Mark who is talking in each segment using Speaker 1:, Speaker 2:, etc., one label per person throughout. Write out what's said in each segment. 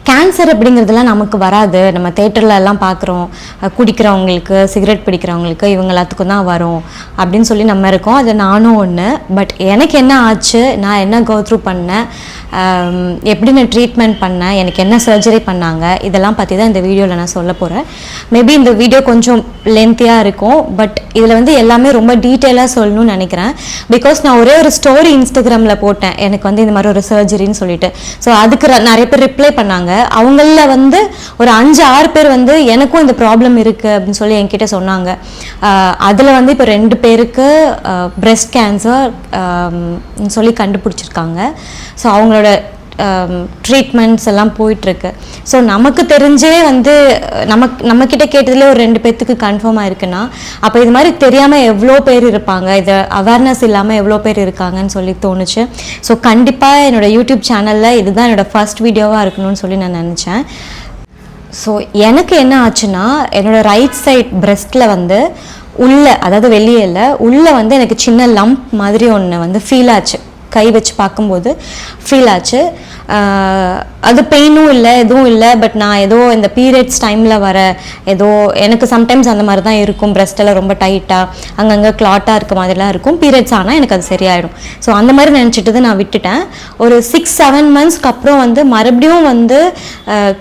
Speaker 1: Cancer அப்படிங்கிறதுலாம் நமக்கு வராது, நம்ம தேட்டரில் எல்லாம் பார்க்குறோம், குடிக்கிறவங்களுக்கு, சிகரெட் பிடிக்கிறவங்களுக்கு, இவங்க எல்லாத்துக்கும் தான் வரும் அப்படின்னு சொல்லி நம்ம இருக்கோம். அது நானும் ஒன்று. பட் எனக்கு என்ன ஆச்சு, நான் என்ன கோ த்ரூ பண்ணேன், எப்படி நான் ட்ரீட்மெண்ட் பண்ணேன், எனக்கு என்ன சர்ஜரி பண்ணாங்க, இதெல்லாம் பற்றி தான் இந்த வீடியோவில் நான் சொல்ல போகிறேன். மேபி இந்த வீடியோ கொஞ்சம் லென்த்தியாக இருக்கும், பட் இதில் வந்து எல்லாமே ரொம்ப டீட்டெயிலாக சொல்லணும்னு நினைக்கிறேன். பிகாஸ் நான் ஒரே ஒரு ஸ்டோரி இன்ஸ்டாகிராமில் போட்டேன், எனக்கு வந்து இந்த மாதிரி ஒரு சர்ஜரின்னு சொல்லிட்டு. ஸோ அதுக்கு நிறைய பேர் ரிப்ளை பண்ணாங்க. அவங்களில் வந்து ஒரு 5-6 பேர் வந்து எனக்கும் இந்த ப்ராப்ளம் இருக்குது அப்படின்னு சொல்லி என்கிட்ட சொன்னாங்க. அதில் வந்து இப்போ 2 பேருக்கு பிரெஸ்ட் கேன்சர் சொல்லி கண்டுபிடிச்சிருக்காங்க. ஸோ அவங்களோட ட்ரீட்மெண்ட்ஸ் எல்லாம் போயிட்டுருக்கு. ஸோ நமக்கு தெரிஞ்சே வந்து நம்மக்கிட்ட கேட்டதுலேயே ஒரு 2 பேர்த்துக்கு கன்ஃபார்ம் ஆயிருக்குன்னா, அப்போ இது மாதிரி தெரியாமல் எவ்வளோ பேர் இருப்பாங்க, இதை அவேர்னஸ் இல்லாமல் எவ்வளோ பேர் இருக்காங்கன்னு சொல்லி தோணுச்சு. ஸோ கண்டிப்பாக என்னோடய யூடியூப் சேனலில் இதுதான் என்னோடய ஃபர்ஸ்ட் வீடியோவாக இருக்கணும்னு சொல்லி நான் நினச்சேன். ஸோ எனக்கு என்ன ஆச்சுன்னா, என்னோடய ரைட் சைட் பிரெஸ்ட்டில் வந்து உள்ளே, அதாவது வெளியே இல்லை, உள்ளே வந்து எனக்கு சின்ன லம்ப் மாதிரி ஒன்று வந்து ஃபீல் ஆச்சு. கை வச்சு பார்க்கும்போது ஃபீல் ஆச்சு. அது பெயினும் இல்லை, எதுவும் இல்லை. பட் நான் ஏதோ இந்த பீரியட்ஸ் டைமில் வர ஏதோ எனக்கு சம்டைம்ஸ் அந்த மாதிரி தான் இருக்கும். பிரெஸ்ட்டெல்லாம் ரொம்ப டைட்டாக அங்கங்கே கிளாட்டாக இருக்க மாதிரிலாம் இருக்கும். பீரியட்ஸ் ஆனால் எனக்கு அது சரியாயிடும். ஸோ அந்த மாதிரி நினச்சிட்டு நான் விட்டுட்டேன். ஒரு 6-7 மந்த்ஸ்க்கு அப்புறம் வந்து மறுபடியும் வந்து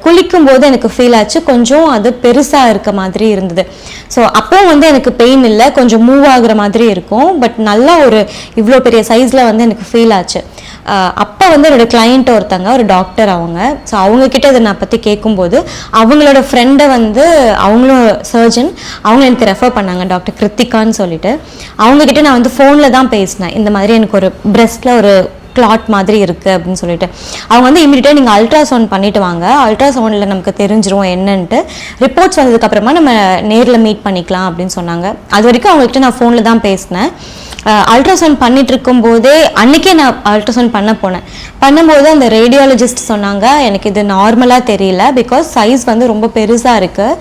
Speaker 1: குளிக்கும்போது எனக்கு ஃபீல் ஆச்சு, கொஞ்சம் அது பெருசாக இருக்க மாதிரி இருந்தது. ஸோ அப்போ வந்து எனக்கு பெயின் இல்லை, கொஞ்சம் மூவ் ஆகுற மாதிரி இருக்கும். பட் நல்லா ஒரு இவ்வளோ பெரிய சைஸில் வந்து எனக்கு ஃபீல் ஆச்சு. அப்போ வந்து என்னோட கிளைண்ட் ஒருத்தங்க, ஒரு டாக்டர் அவங்க. ஸோ அவங்கக்கிட்ட இதை நான் பற்றி கேட்கும்போது அவங்களோட ஃப்ரெண்டை வந்து, அவங்களும் சர்ஜன், அவங்க எனக்கு ரெஃபர் பண்ணாங்க, டாக்டர் கிருத்திகான்னு சொல்லிட்டு. அவங்கக்கிட்ட நான் வந்து ஃபோனில் தான் பேசினேன், இந்த மாதிரி எனக்கு ஒரு பிரெஸ்ட்டில் ஒரு கிளாட் மாதிரி இருக்குது அப்படின்னு சொல்லிட்டு. அவங்க வந்து இமீடியட்டாக நீங்கள் அல்ட்ராசவுண்ட் பண்ணிவிட்டு வாங்க, அல்ட்ராசவுண்டில் நமக்கு தெரிஞ்சிரும் என்னன்ட்டு, ரிப்போர்ட்ஸ் வந்ததுக்கப்புறமா நம்ம நேரில் மீட் பண்ணிக்கலாம் அப்படின்னு சொன்னாங்க. அது வரைக்கும் அவங்கக்கிட்ட நான் ஃபோனில் தான் பேசினேன். அல்ட்ராசவுண்ட் பண்ணிட்டு இருக்கும்போதே அன்றைக்கே நான் அல்ட்ராசவுண்ட் பண்ணும்போது அந்த ரேடியாலஜிஸ்ட் சொன்னாங்க, எனக்கு இது நார்மலாக தெரியல, பிகாஸ் சைஸ் வந்து ரொம்ப பெருசாக இருக்குது.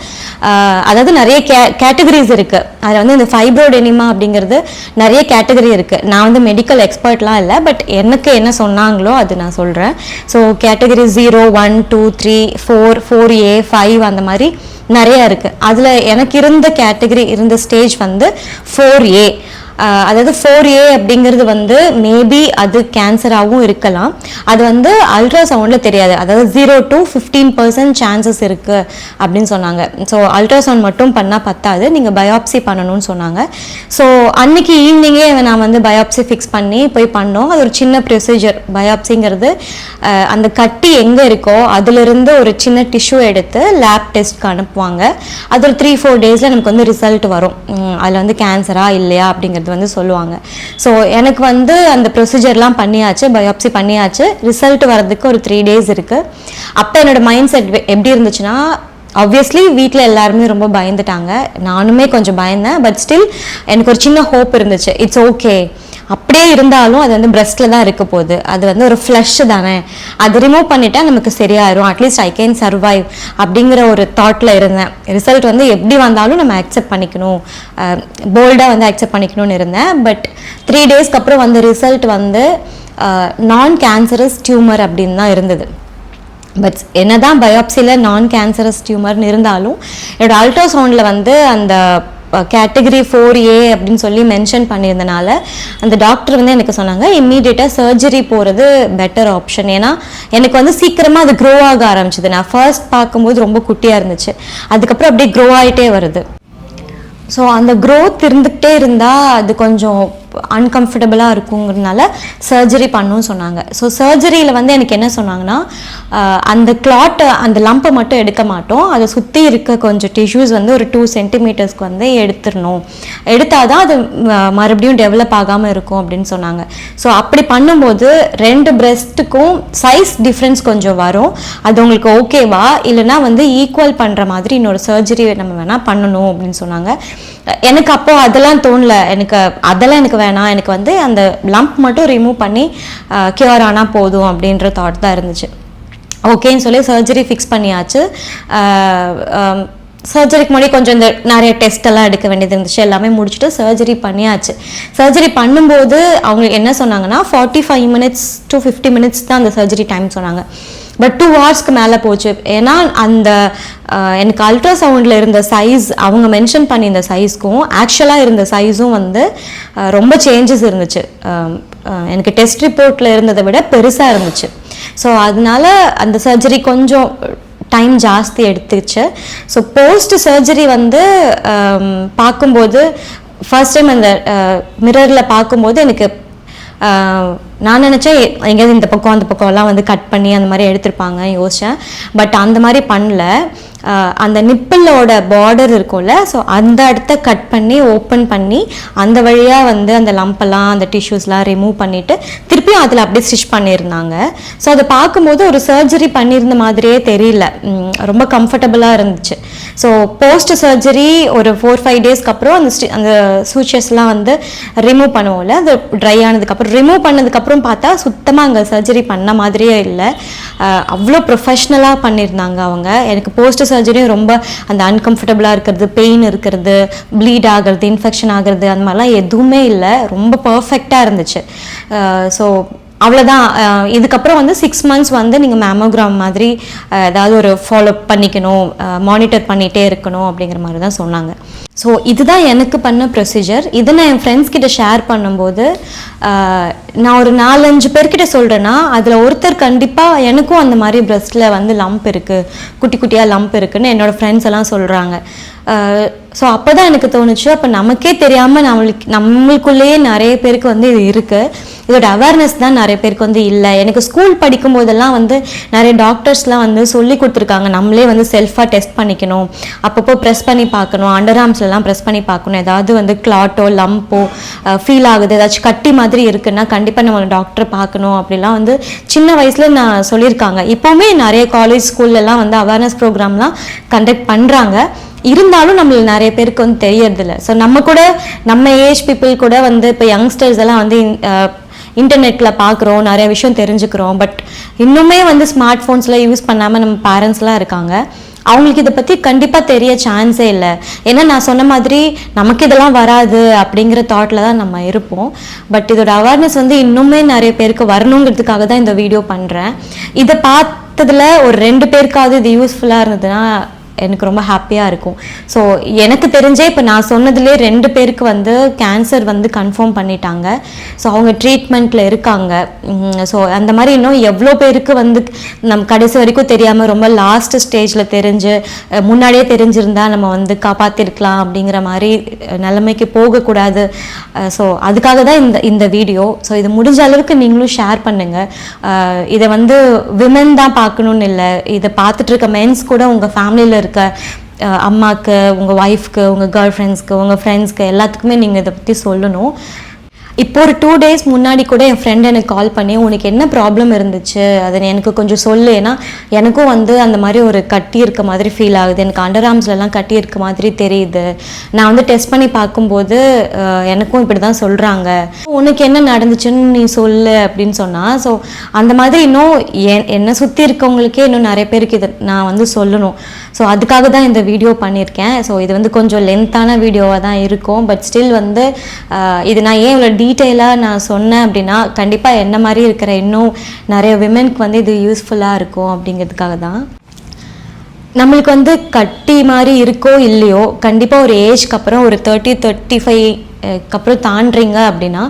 Speaker 1: அதாவது நிறைய கேட்டகரிஸ் இருக்குது. அதில் வந்து இந்த ஃபைப்ரோடெனிமா அப்படிங்கிறது நிறைய கேட்டகரி இருக்குது. நான் வந்து மெடிக்கல் எக்ஸ்பர்ட்லாம் இல்லை, பட் எனக்கு என்ன சொன்னாங்களோ அது நான் சொல்கிறேன். ஸோ கேட்டகரி 0, 1, 2, 3, 4, 4A, 5 அந்த மாதிரி நிறையா இருக்குது. அதில் எனக்கு இருந்த கேட்டகரி, இருந்த ஸ்டேஜ் வந்து 4A. அதாவது 4A அப்படிங்கிறது வந்து மேபி அது கேன்சராகவும் இருக்கலாம். அது வந்து அல்ட்ராசவுண்டில் தெரியாது. அதாவது 0 to 15% சான்சஸ் இருக்குது அப்படின்னு சொன்னாங்க. ஸோ அல்ட்ராசவுண்ட் மட்டும் பண்ணால் பத்தாது, நீங்கள் பயாப்சி பண்ணணும்னு சொன்னாங்க. ஸோ அன்னைக்கு ஈவினிங்கே நான் வந்து பயாப்சி ஃபிக்ஸ் பண்ணி போய் பண்ணோம். அது ஒரு சின்ன ப்ரொசீஜர். பயாப்சிங்கிறது அந்த கட்டி எங்கே இருக்கோ அதிலிருந்து ஒரு சின்ன டிஷ்யூ எடுத்து லேப் டெஸ்ட்க்கு அனுப்புவாங்க. அது ஒரு 3-4 டேஸில் நமக்கு வந்து ரிசல்ட் வரும், அதில் வந்து கேன்சரா இல்லையா அப்படிங்கிறது வந்து சொல்லுவாங்க. ஸோ எனக்கு வந்து அந்த ப்ரொசீஜர்லாம் பண்ணியாச்சு, பயாப்சி பண்ணியாச்சு. ரிசல்ட் வரதுக்கு ஒரு 3 டேஸ் இருக்குது. அப்போ என்னோட மைண்ட் செட் எப்படி இருந்துச்சுன்னா, ஆப்வியஸ்லி வீட்டில் எல்லாருமே ரொம்ப பயந்துட்டாங்க, நானுமே கொஞ்சம் பயந்தேன். பட் ஸ்டில் எனக்கு ஒரு சின்ன ஹோப் இருந்துச்சு, இட்ஸ் ஓகே, அப்படியே இருந்தாலும் அது வந்து பிரெஸ்ட்டில் தான் இருக்க போகுது, அது வந்து ஒரு ஃப்ளஷ் தானே, அது ரிமூவ் பண்ணிட்டா நமக்கு சரியாயிரும், அட்லீஸ்ட் ஐ கேன் சர்வைவ் அப்படிங்கிற ஒரு தாட்டில் இருந்தேன். ரிசல்ட் வந்து எப்படி வந்தாலும் நம்ம அக்செப்ட் பண்ணிக்கணும், போல்டாக வந்து அக்செப்ட் பண்ணிக்கணும்னு இருந்தேன். பட் 3 டேஸ்க்கு அப்புறம் வந்து ரிசல்ட் வந்து நான் கேன்சரஸ் டியூமர் அப்படின்னு தான் இருந்தது. பட் என்னதான் பயாப்சியில் நான் கேன்சரஸ் டியூமர்னு இருந்தாலும் என்னோட அல்ட்ராசவுண்டில் வந்து அந்த கேட்டகரி 4A அப்படின்னு சொல்லி மென்ஷன் பண்ணியிருந்தனால அந்த டாக்டர் வந்து எனக்கு சொன்னாங்க, இம்மீடியட்டாக சர்ஜரி போகிறது பெட்டர் ஆப்ஷன். ஏன்னா எனக்கு வந்து சீக்கிரமாக அது க்ரோ ஆக ஆரம்பிச்சிது. நான் ஃபர்ஸ்ட் பார்க்கும்போது ரொம்ப குட்டியாக இருந்துச்சு, அதுக்கப்புறம் அப்படியே க்ரோ ஆகிட்டே வருது. ஸோ அந்த க்ரோத் இருந்துகிட்டே இருந்தால் அது கொஞ்சம் அன்கம்ஃபர்டபுளாக இருக்குங்கிறதுனால சர்ஜரி பண்ணணும்னு சொன்னாங்க. ஸோ சர்ஜரியில் வந்து எனக்கு என்ன சொன்னாங்கன்னா, அந்த கிளாட்டை, அந்த லம்பை மட்டும் எடுக்க மாட்டோம், அதை சுற்றி இருக்க கொஞ்சம் டிஷ்யூஸ் வந்து ஒரு 2 சென்டிமீட்டர்ஸ்க்கு வந்து எடுத்துடணும், எடுத்தால் தான் அது மறுபடியும் டெவலப் ஆகாமல் இருக்கும் அப்படின்னு சொன்னாங்க. ஸோ அப்படி பண்ணும்போது 2 பிரெஸ்ட்டுக்கும் சைஸ் டிஃப்ரென்ஸ் கொஞ்சம் வரும். அது உங்களுக்கு ஓகேவா, இல்லைனா வந்து ஈக்குவல் பண்ணுற மாதிரி இன்னொரு சர்ஜரி நம்ம வேணால் பண்ணணும் அப்படின்னு சொன்னாங்க. எனக்கு அப்போ அதெல்லாம் தோணல, அதெல்லாம் எனக்கு வேணாம், எனக்கு வந்து அந்த லம்ப் மட்டும் ரிமூவ் பண்ணி கியூர் ஆனால் போதும் அப்படின்ற தாட் தான் இருந்துச்சு. ஓகேன்னு சொல்லி சர்ஜரி ஃபிக்ஸ் பண்ணியாச்சு. சர்ஜரிக்கு முன்னாடி கொஞ்சம் இந்த நிறைய டெஸ்ட் எல்லாம் எடுக்க வேண்டியது இருந்துச்சு, எல்லாமே முடிச்சுட்டு சர்ஜரி பண்ணியாச்சு. சர்ஜரி பண்ணும்போது அவங்க என்ன சொன்னாங்கன்னா 45 minutes to 50 minutes தான் அந்த சர்ஜரி டைம் சொன்னாங்க. பட் 2 ஹவர்ஸ்க்கு மேலே போச்சு. ஏன்னா அந்த எனக்கு அல்ட்ராசவுண்டில் இருந்த சைஸ் அவங்க மென்ஷன் பண்ணியிருந்த சைஸ்க்கும் ஆக்சுவலாக இருந்த சைஸும் வந்து ரொம்ப சேஞ்சஸ் இருந்துச்சு. எனக்கு டெஸ்ட் ரிப்போர்ட்டில் இருந்ததை விட பெருசாக இருந்துச்சு. ஸோ அதனால அந்த சர்ஜரி கொஞ்சம் டைம் ஜாஸ்தி எடுத்துச்சு. ஸோ போஸ்ட் சர்ஜரி வந்து பார்க்கும்போது ஃபர்ஸ்ட் டைம் அந்த மிரரில் பார்க்கும்போது எனக்கு நான் நினச்சேன் எங்கேயாவது இந்த பக்கம் அந்த பக்கம்லாம் வந்து கட் பண்ணி அந்த மாதிரி எடுத்திருப்பாங்க யோசித்தேன். பட் அந்த மாதிரி பண்ணல. அந்த நிப்பிளோட பார்டர் இருக்கும்ல, ஸோ அந்த இடத்த கட் பண்ணி ஓப்பன் பண்ணி அந்த வழியாக வந்து அந்த லம்பெல்லாம் அந்த டிஷ்யூஸ்லாம் ரிமூவ் பண்ணிவிட்டு திருப்பியும் அதில் அப்படியே ஸ்டிச் பண்ணியிருந்தாங்க. ஸோ அதை பார்க்கும்போது ஒரு சர்ஜரி பண்ணியிருந்த மாதிரியே தெரியல, ரொம்ப கம்ஃபர்டபுளாக இருந்துச்சு. ஸோ போஸ்ட் சர்ஜரி ஒரு 4-5 டேஸ்க்கு அப்புறம் அந்த சூச்சஸ்லாம் வந்து ரிமூவ் பண்ணுவோம்ல, அது ட்ரை ஆனதுக்கப்புறம் ரிமூவ் பண்ணதுக்கப்புறம் பார்த்தா சுத்தமாக அங்கே சர்ஜரி பண்ண மாதிரியே இல்லை. அவ்வளோ ப்ரொஃபஷ்னலாக பண்ணியிருந்தாங்க அவங்க. எனக்கு போஸ்ட் சர்ஜரியும் ரொம்ப அந்த அன்கம்ஃபர்டபுளாக இருக்கிறது, பெயின் இருக்கிறது, ப்ளீட் ஆகிறது, இன்ஃபெக்ஷன் ஆகிறது அந்த மாதிரிலாம் எதுவுமே இல்லை. ரொம்ப பர்ஃபெக்டாக இருந்துச்சு. ஸோ அவ்வளோதான். இதுக்கப்புறம் வந்து 6 months வந்து நீங்கள் மேமோகிராம் மாதிரி ஏதாவது ஒரு ஃபாலோ பண்ணிக்கணும், மானிட்டர் பண்ணிகிட்டே இருக்கணும் அப்படிங்கிற மாதிரி தான் சொன்னாங்க. ஸோ இதுதான் எனக்கு பண்ண ப்ரொசீஜர். இதை நான் என் ஃப்ரெண்ட்ஸ் கிட்ட ஷேர் பண்ணும்போது நான் ஒரு 4-5 பேர்கிட்ட சொல்கிறேன்னா அதில் ஒருத்தர் கண்டிப்பாக எனக்கும் அந்த மாதிரி ப்ரெஸ்ட்டில் வந்து லம்ப் இருக்குது, குட்டி குட்டியாக லம்ப் இருக்குதுன்னு என்னோடய ஃப்ரெண்ட்ஸ் எல்லாம் சொல்கிறாங்க. ஸோ அப்போ தான் எனக்கு தோணுச்சு, அப்போ நமக்கே தெரியாமல் நம்மளுக்குள்ளேயே நிறைய பேருக்கு வந்து இது இருக்குது, இதோட அவேர்னஸ் தான் நிறைய பேருக்கு வந்து இல்லை. எனக்கு ஸ்கூல் படிக்கும் போதெல்லாம் வந்து நிறைய டாக்டர்ஸ்லாம் வந்து சொல்லி கொடுத்துருக்காங்க, நம்மளே வந்து செல்ஃபாக டெஸ்ட் பண்ணிக்கணும், அப்பப்போ ப்ரெஸ் பண்ணி பார்க்கணும், அண்டர் ஆர்ம்ஸ்லாம் ப்ரெஸ் பண்ணி பார்க்கணும், ஏதாவது வந்து கிளாட்டோ லம்போ ஃபீல் ஆகுது, ஏதாச்சும் கட்டி மாதிரி இருக்குன்னா கண்டிப்பாக நம்ம டாக்டரை பார்க்கணும் அப்படிலாம் வந்து சின்ன வயசில் நான் சொல்லியிருக்காங்க. இப்போவுமே நிறைய காலேஜ் ஸ்கூல்லலாம் வந்து அவேர்னஸ் ப்ரோக்ராம்லாம் கண்டக்ட் பண்ணுறாங்க. இருந்தாலும் நம்மளுக்கு நிறைய பேருக்கு வந்து தெரியறதில்ல. ஸோ நம்ம ஏஜ் பீப்புள் கூட வந்து இப்போ யங்ஸ்டர்ஸ் எல்லாம் வந்து இன்டர்நெட்டில் பார்க்குறோம், நிறைய விஷயம் தெரிஞ்சுக்கிறோம். பட் இன்னுமே வந்து ஸ்மார்ட் ஃபோன்ஸ்லாம் யூஸ் பண்ணாமல் நம்ம பேரண்ட்ஸ்லாம் இருக்காங்க. அவங்களுக்கு இதை பற்றி கண்டிப்பாக தெரிய சான்ஸே இல்லை. ஏன்னா நான் சொன்ன மாதிரி நமக்கு இதெல்லாம் வராது அப்படிங்கிற தாட்டில் தான் நம்ம இருப்போம். பட் இதோட அவேர்னஸ் வந்து இன்னுமே நிறைய பேருக்கு வரணுங்கிறதுக்காக தான் இந்த வீடியோ பண்ணுறேன். இதை பார்த்ததில் ஒரு 2 பேருக்காவது இது யூஸ்ஃபுல்லாக இருந்ததுன்னா எனக்கு ரொம்ப ஹாப்பியாக இருக்கும். ஸோ எனக்கு தெரிஞ்சே இப்போ நான் சொன்னதுலேயே 2 பேருக்கு வந்து கேன்சர் வந்து கன்ஃபார்ம் பண்ணிட்டாங்க. ஸோ அவங்க ட்ரீட்மெண்ட்டில் இருக்காங்க. ஸோ அந்த மாதிரி இன்னும் எவ்வளோ பேருக்கு வந்து நம்ம கடைசி வரைக்கும் தெரியாமல் ரொம்ப லாஸ்ட் ஸ்டேஜில் முன்னாடியே தெரிஞ்சிருந்தா நம்ம வந்து காப்பாற்றிருக்கலாம் அப்படிங்கிற மாதிரி நிலைமைக்கு போகக்கூடாது. ஸோ அதுக்காக தான் இந்த வீடியோ. ஸோ இது முடிஞ்ச அளவுக்கு நீங்களும் ஷேர் பண்ணுங்கள். இதை வந்து விமென் தான் பார்க்கணுன்னு இல்லை, இதை பார்த்துட்டு இருக்க மென்ஸ் கூட உங்கள் ஃபேமிலியில் இருக்க அம்மாவுக்கு, உங்கள் ஒய்ஃப்க்கு, உங்கள் கேர்ள் ஃப்ரெண்ட்ஸ்க்கு, உங்கள் ஃப்ரெண்ட்ஸ்க்கு எல்லாத்துக்குமே நீங்கள் இதை பற்றி சொல்லணும். இப்போ ஒரு 2 days முன்னாடி கூட என் ஃப்ரெண்ட் எனக்கு கால் பண்ணி உனக்கு என்ன ப்ராப்ளம் இருந்துச்சு அதை எனக்கு கொஞ்சம் சொல்லு, ஏன்னா எனக்கும் வந்து அந்த மாதிரி ஒரு கட்டி இருக்க மாதிரி ஃபீல் ஆகுது, எனக்கு அண்டர் ஆர்ம்ஸ்லாம் கட்டி இருக்க மாதிரி தெரியுது, நான் வந்து டெஸ்ட் பண்ணி பார்க்கும்போது எனக்கும் இப்படி தான் சொல்கிறாங்க, உனக்கு என்ன நடந்துச்சுன்னு நீ சொல்லு அப்படின்னு சொன்னால். ஸோ அந்த மாதிரி இன்னும் என்னை சுற்றி இருக்கவங்களுக்கே இன்னும் நிறைய பேருக்கு இதை நான் வந்து சொல்லணும். ஸோ அதுக்காக தான் இந்த வீடியோ பண்ணியிருக்கேன். ஸோ இது வந்து கொஞ்சம் லென்த்தான வீடியோவாக தான் இருக்கும். பட் ஸ்டில் வந்து இது நான் ஏன் இவ்வளோ டீட்டெயிலாக நான் சொன்னேன் அப்படின்னா கண்டிப்பாக என்ன மாதிரி இருக்கிற இன்னும் நிறைய விமென்க்கு வந்து இது யூஸ்ஃபுல்லாக இருக்கும் அப்படிங்கிறதுக்காக தான். நம்மளுக்கு வந்து கட்டி மாதிரி இருக்கோ இல்லையோ கண்டிப்பாக ஒரு ஏஜ்க்கு அப்புறம் ஒரு 30-35 அப்புறம் தாண்டுறீங்க அப்படின்னா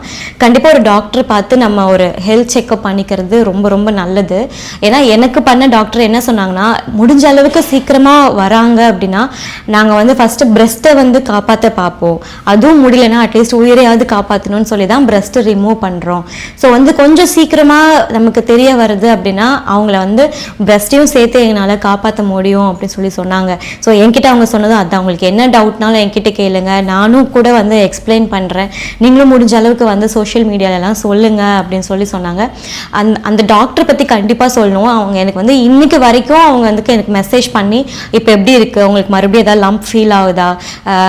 Speaker 1: கண்டிப்பாக ஒரு டாக்டரை பார்த்து நம்ம ஒரு ஹெல்த் செக்அப் பண்ணிக்கிறது ரொம்ப ரொம்ப நல்லது. ஏன்னா எனக்கு பண்ண டாக்டர் என்ன சொன்னாங்கன்னா, முடிஞ்ச அளவுக்கு சீக்கிரமாக வராங்க அப்படின்னா நாங்கள் வந்து ஃபஸ்ட்டு பிரெஸ்ட்டை வந்து காப்பாற்ற பார்ப்போம், அதுவும் முடியலன்னா அட்லீஸ்ட் உயிரையாவது காப்பாற்றணும்னு சொல்லி தான் பிரெஸ்ட்டை ரிமூவ் பண்ணுறோம். ஸோ வந்து கொஞ்சம் சீக்கிரமாக நமக்கு தெரிய வருது அப்படின்னா அவங்கள வந்து பிரெஸ்ட்டையும் சேர்த்து எங்களால் காப்பாற்ற முடியும் அப்படின்னு சொல்லி சொன்னாங்க. ஸோ என்கிட்ட அவங்க சொன்னதும் அது அவங்களுக்கு என்ன டவுட்னாலும் என்கிட்ட கேளுங்க, நானும் கூட வந்து எக்ஸ்பிளைன் பண்ணுறேன், நீங்களும் முடிஞ்ச அளவுக்கு வந்து சோஷியல் மீடியாலலாம் சொல்லுங்கள் அப்படின்னு சொல்லி சொன்னாங்க. அந்த டாக்டரை பற்றி கண்டிப்பாக சொல்லணும். அவங்க எனக்கு வந்து இன்னைக்கு வரைக்கும் அவங்க வந்து எனக்கு மெசேஜ் பண்ணி இப்போ எப்படி இருக்குது, உங்களுக்கு மறுபடியும் ஏதாவது லம்ப் ஃபீல் ஆகுதா,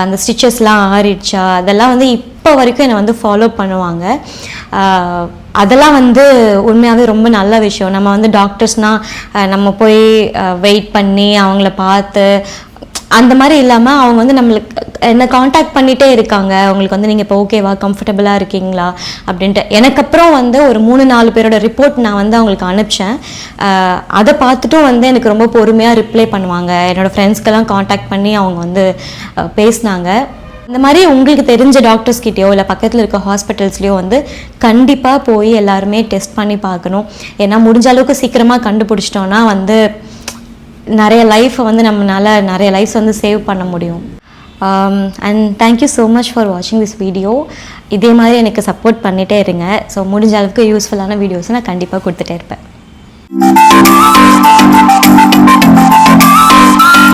Speaker 1: அந்த ஸ்டிச்சஸ்லாம் ஆறிடுச்சா, அதெல்லாம் வந்து இப்போ வரைக்கும் என்னை வந்து ஃபாலோ பண்ணுவாங்க. அதெல்லாம் வந்து உண்மையாகவே ரொம்ப நல்ல விஷயம். நம்ம வந்து டாக்டர்ஸ்னால் நம்ம போய் வெயிட் பண்ணி அவங்கள பார்த்து அந்த மாதிரி இல்லாமல் அவங்க வந்து நம்மளுக்கு என்னை காண்டாக்ட் பண்ணிகிட்டே இருக்காங்க, உங்களுக்கு வந்து நீங்கள் இப்போ ஓகேவா, கம்ஃபர்டபுளாக இருக்கீங்களா அப்படின்ட்டு. எனக்கு அப்புறம் வந்து ஒரு 3-4 பேரோட ரிப்போர்ட் நான் வந்து அவங்களுக்கு அனுப்பிச்சேன். அதை பார்த்துட்டும் வந்து எனக்கு ரொம்ப பொறுமையாக ரிப்ளை பண்ணுவாங்க. என்னோடய ஃப்ரெண்ட்ஸ்க்கெல்லாம் காண்டாக்ட் பண்ணி அவங்க வந்து பேசினாங்க. இந்த மாதிரி உங்களுக்கு தெரிஞ்ச டாக்டர்ஸ்கிட்டயோ இல்லை பக்கத்தில் இருக்க ஹாஸ்பிட்டல்ஸ்லையோ வந்து கண்டிப்பாக போய் எல்லாருமே டெஸ்ட் பண்ணி பார்க்கணும். ஏன்னா முடிஞ்ச அளவுக்கு சீக்கிரமாக கண்டுபிடிச்சிட்டோன்னா வந்து நிறைய லைஃப்பை வந்து நம்மளால் நிறைய லைஃப்ஸ் வந்து சேவ் பண்ண முடியும். And thank you so much for வாட்சிங் திஸ் வீடியோ. இதே மாதிரி எனக்கு சப்போர்ட் பண்ணிகிட்டே இருங்க. ஸோ முடிஞ்ச அளவுக்கு யூஸ்ஃபுல்லான வீடியோஸை நான் கண்டிப்பாக கொடுத்துட்டே இருப்பேன்.